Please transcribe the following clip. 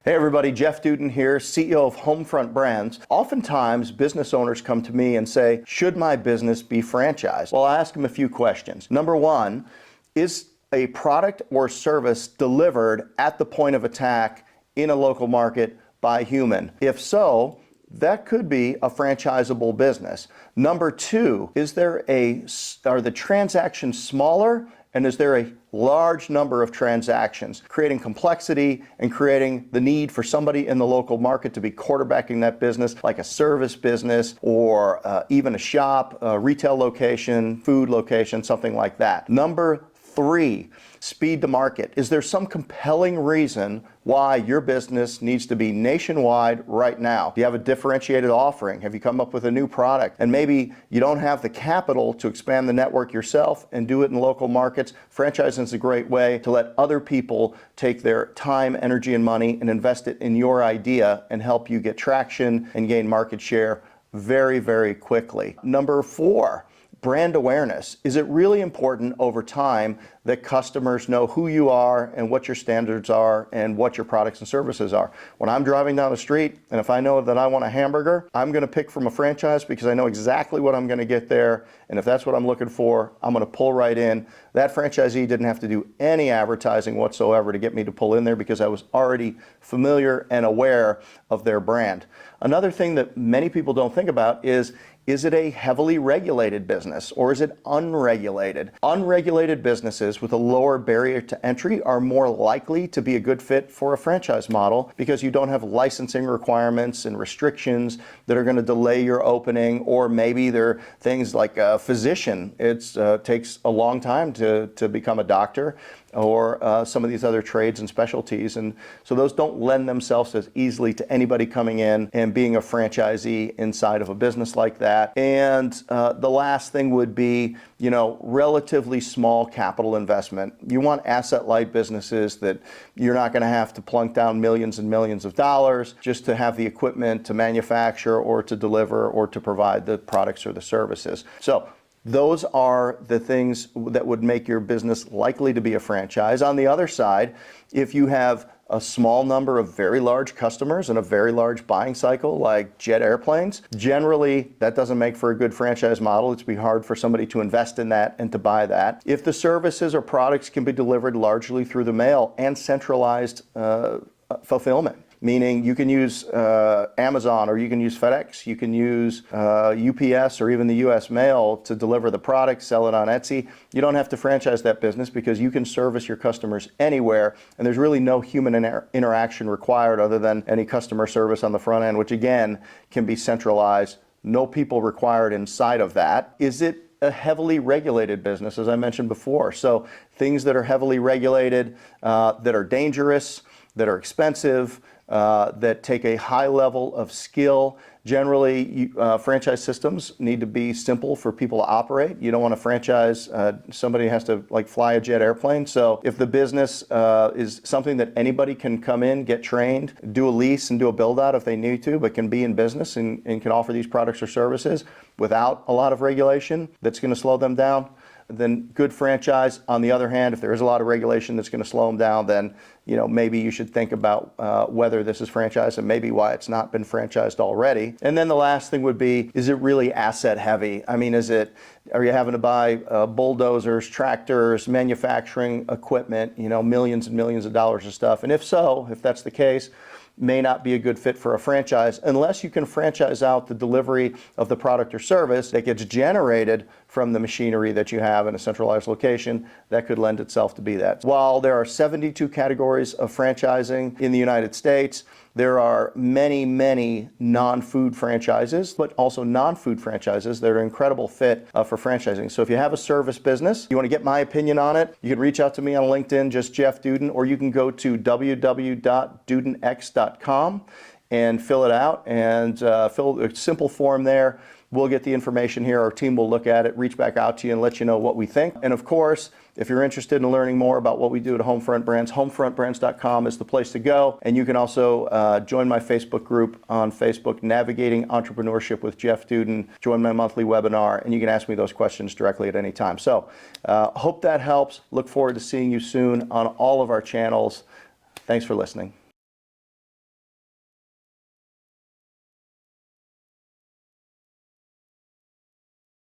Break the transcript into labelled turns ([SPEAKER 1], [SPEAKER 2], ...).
[SPEAKER 1] Hey everybody, Jeff Dudan here, CEO of Homefront Brands. Oftentimes, business owners come to me and say, should my business be franchised? Well, I ask them a few questions. Number one, is a product or service delivered at the point of attack in a local market by a human? If so, that could be a franchisable business. Number two, are the transactions smaller? And is there a large number of transactions, creating complexity and creating the need for somebody in the local market to be quarterbacking that business, like a service business or even a shop, a retail location, food location, something like that. Number three, speed to market. Is there some compelling reason why your business needs to be nationwide right now? Do you have a differentiated offering? Have you come up with a new product? And maybe you don't have the capital to expand the network yourself and do it in local markets. Franchising is a great way to let other people take their time, energy, and money and invest it in your idea and help you get traction and gain market share very, very quickly. Number four, brand awareness. Is it really important over time that customers know who you are and what your standards are and what your products and services are? When I'm driving down the street and if I know that I want a hamburger, I'm going to pick from a franchise because I know exactly what I'm going to get there. And if that's what I'm looking for, I'm going to pull right in. That franchisee didn't have to do any advertising whatsoever to get me to pull in there because I was already familiar and aware of their brand. Another thing that many people don't think about is it a heavily regulated business or is it unregulated? Unregulated businesses with a lower barrier to entry are more likely to be a good fit for a franchise model because you don't have licensing requirements and restrictions that are going to delay your opening, or maybe there are things like a physician. It takes a long time to become a doctor, or some of these other trades and specialties. And so those don't lend themselves as easily to anybody coming in and being a franchisee inside of a business like that. And the last thing would be, relatively small capital investment. You want asset-light businesses that you're not going to have to plunk down millions and millions of dollars just to have the equipment to manufacture or to deliver or to provide the products or the services. So those are the things that would make your business likely to be a franchise. On the other side, if you have a small number of very large customers and a very large buying cycle like jet airplanes, generally that doesn't make for a good franchise model. It's be hard for somebody to invest in that and to buy that. If the services or products can be delivered largely through the mail and centralized fulfillment, meaning you can use Amazon or you can use FedEx, you can use UPS or even the US Mail to deliver the product, sell it on Etsy. You don't have to franchise that business because you can service your customers anywhere, and there's really no human interaction required other than any customer service on the front end, which again can be centralized. No people required inside of that. Is it a heavily regulated business, as I mentioned before? So things that are heavily regulated, that are dangerous, that are expensive, that take a high level of skill. Generally, franchise systems need to be simple for people to operate. You don't want to franchise somebody who has to fly a jet airplane. So if the business is something that anybody can come in, get trained, do a lease and do a build out if they need to, but can be in business and can offer these products or services without a lot of regulation that's going to slow them down, then good franchise. On the other hand, if there is a lot of regulation that's going to slow them down, then maybe you should think about whether this is franchised and maybe why it's not been franchised already. And then the last thing would be, is it really asset heavy? I mean, are you having to buy bulldozers, tractors, manufacturing equipment, millions and millions of dollars of stuff? And if so, if that's the case, may not be a good fit for a franchise unless you can franchise out the delivery of the product or service that gets generated from the machinery that you have in a centralized location. That could lend itself to be that. While there are 72 categories of franchising in the United States, there are many, many non-food franchises, but also non-food franchises that are an incredible fit for franchising. So if you have a service business, you want to get my opinion on it, you can reach out to me on LinkedIn, just Jeff Dudan, or you can go to www.dudanx.com and fill it out and fill a simple form there. We'll get the information here. Our team will look at it, reach back out to you and let you know what we think. And of course, if you're interested in learning more about what we do at Homefront Brands, homefrontbrands.com is the place to go. And you can also join my Facebook group on Facebook, Navigating Entrepreneurship with Jeff Dudan. Join my monthly webinar, and you can ask me those questions directly at any time. So hope that helps. Look forward to seeing you soon on all of our channels. Thanks for listening.